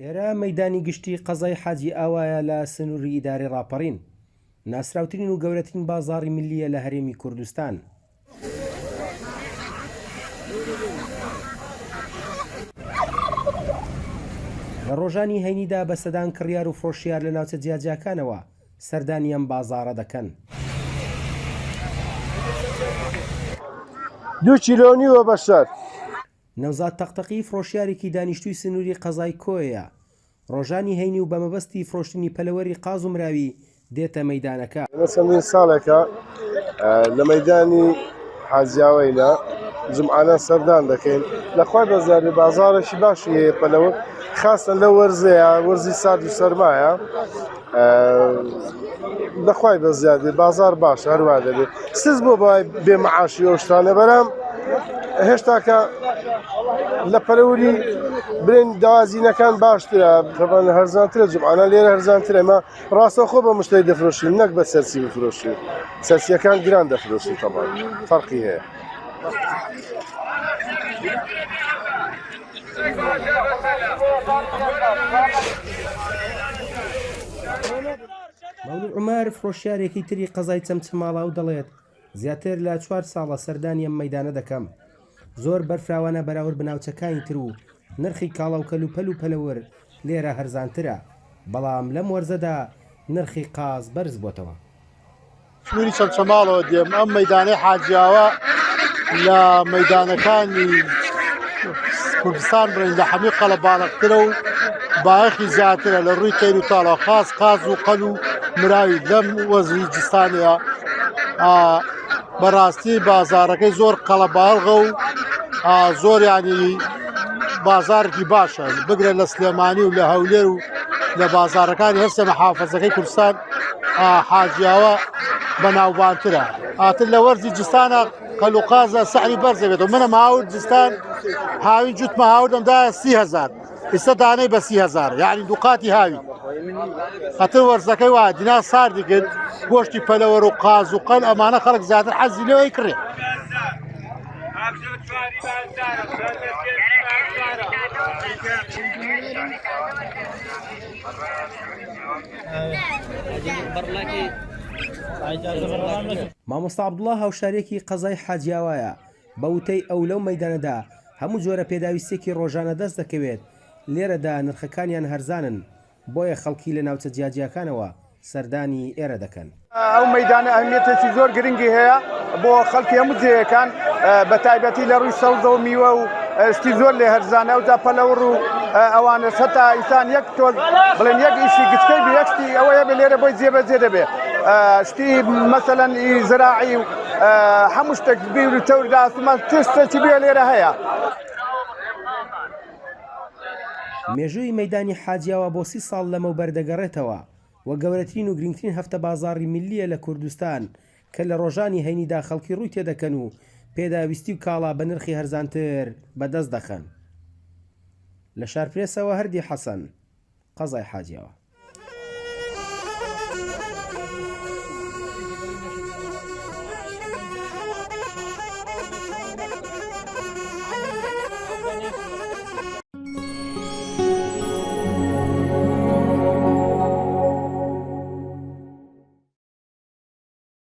ئێرە مەیدانی گشتی قەزای حاجی ئاوایە لە سنووری ئیدارەی ڕاپەڕین، ناسراوترین و گەورەترین بازاڕی ملیە لە هەرێمی کوردستان. لە ڕۆژانی هەینیدا بە سەدان کڕیار و فرۆشیار لە ناوچە جیاجیاکانەوە سەردانی ئەم بازاڕە دەکەن. 2 کیلۆنیوە بەشەر. نەوزاد تەقتەقی فرۆشیارێکی دانیشتووی سنووری قەزای کۆیە. ڕۆژانی هەینی و بە مەبەستی فرۆشتنی پەلەوەری قاز و مراوی دێتە مەیدانەکە. چەندین ساڵێکە لە مەیدانی حاجیاوەیە جمعانە سەردان دەکەین. لەخوای بەزیادی بازارێکی باشی هەیە پەلەوە، خاستە لە وەرزەیە، وەرزی سارد و سەرمایە. لەخوای بەزیادی بازار باش هەروە دەبێت. سز بۆ بای بێمەعاشی ئەو شتانە بەرام هێشتاکە لە پەلەوەری برێن داوازینەکان باشترە، تەبەن هەرزانترە، جمعانە لێرە هەرزانترە. ئێمە ڕاستەوخۆ بە مشتری دەفرۆشین، نەک بە سەرسی بفرۆشین. سەرسیەکان گران دەفرۆشین، تەبەن فەرقی هەیە. مەولود عومەر فرۆشیارێکی تری قەزای چەمچەماڵاو دەڵێت زیاتر لە 4 ساڵە سەردانی ئەم مەیدانە دەکەم. زۆر بەرفراوانە بەراورد بەناوچەکانی تر و نرخی کاڵاو کەلوپەل و پەلەور لێرە هەرزانترە، بەڵام لەم وەرزەدا نرخی قاز بەرز بۆتەوە. سنووری چەمچەماڵەوە دێم. ئەم مەیدانەی حاجیاوە لە مەیدانەکانی کوردستان بڵین لە هەمووی قەڵە باڵغترە و باەخی زیاترە لە ڕووی تەیر و تاڵە، خاص قاز و قەل و مراوی لەم وەزری جستانەیە. بەڕاستی بازارەکەی زۆر قەڵە باڵغە و زۆر ینی بازارێکی باشە، بگرە لە سلێمانی و لە هەولێر و لە بازارەکانی هەستە محافەزەکەی کوردستان حاجیاوە بەناوبانترە. ئاتر لە وەرزی جستانە قەل و قازە سەعری بەرزە بێتەوە. منە ماوەت جستان هاوی جوتمە هاوردەمدا 30,000، ئێستا دانەی بە 30,000، یعنی دووقاتی هاوی. ئەتر وەرزەکەی وا دینا ساردی کرد، گۆشتی پەلەوەر و قاز و قەل ئەمانە خەڵک زیاتر حەزی لێوەی کڕێ. مامۆستا عەبدوڵڵا هاوشارێکی قەزای حاجیاوایە. بە وتەی ئەو لەو مەیدانەدا هەموو جۆرە پێداویستێکی ڕۆژانە دەست دەکەوێت، لێرەدا نرخەکانیان هەرزانن، بۆیە خەڵکی لە ناوچە جیاجیاکانەوە سەردانی ئێرە دەکەن. ئەو مەیدانە ئەهمیەتێکی زۆر گرنگی هەیە بۆ خەڵکی هەموو جێیەکان، بە تایبەتی لە ڕووی سەوزە و میوە و شتی زۆر لێ هەرزانە و جا پەلەوڕ و ئەوانە هەتا ئینسان یەک تۆ بڵێن یەک ئیشی گچکەی بێ، یەک شتی ئەوەیە بێ لێرە بۆی جێبەجێ دەبێ. شتی مەسەلەن زراعی و هەموو شتێک بیر و تەوردا ئاسمان تشتێکی بێ لێرە هەیە. مێژووی مەیدانی حاجیاوە بۆ 30 ساڵ لەمەوبەر دەگەڕێتەوە و گەورەترین و گرنگترین هەفتە بازاڕی ملیە لە کوردستان کە لە ڕۆژانی هەینیدا خەڵکی ڕووی تێدەکەن و پێداویستی و کاڵا بە نرخی هەرزانتر بەدەست دەخەن. لە شارپرێسەوە هەردی حەسەن، قەزای حاجیاوە.